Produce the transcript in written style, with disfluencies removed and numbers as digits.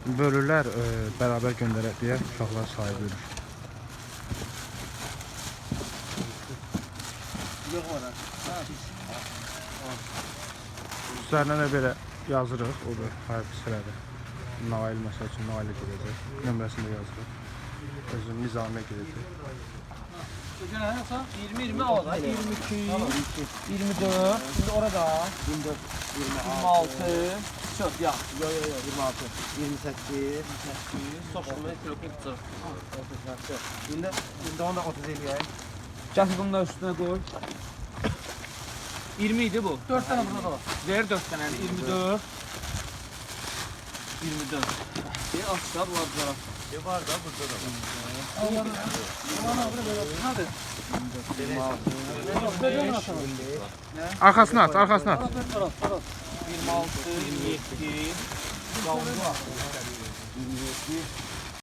bölürlər, bərabər göndərək deyə uşaqlar sahib bölür. Üstlərinə də belə yazırıq, o da fərqli sırada. Nail məsəl üçün Nailə gedəcək, nömrəsində yazırıq. Özün Nizamiyə gedəcək. 20 aldı. 22, 24, şimdi orada 24, 26, çok ya. Yo, 26, 28, Soşulma kilokun Şimdi onu da 30 eləyək. Gətir bunu da üstüne koy. 20 idi bu. 4 tane burada da var. Ver 4 tane. 24. 24. Bir aşağı var taraf. Var da burada da var. Hadi. 25, Arkasına at, arkasına at. 26, 27. 27,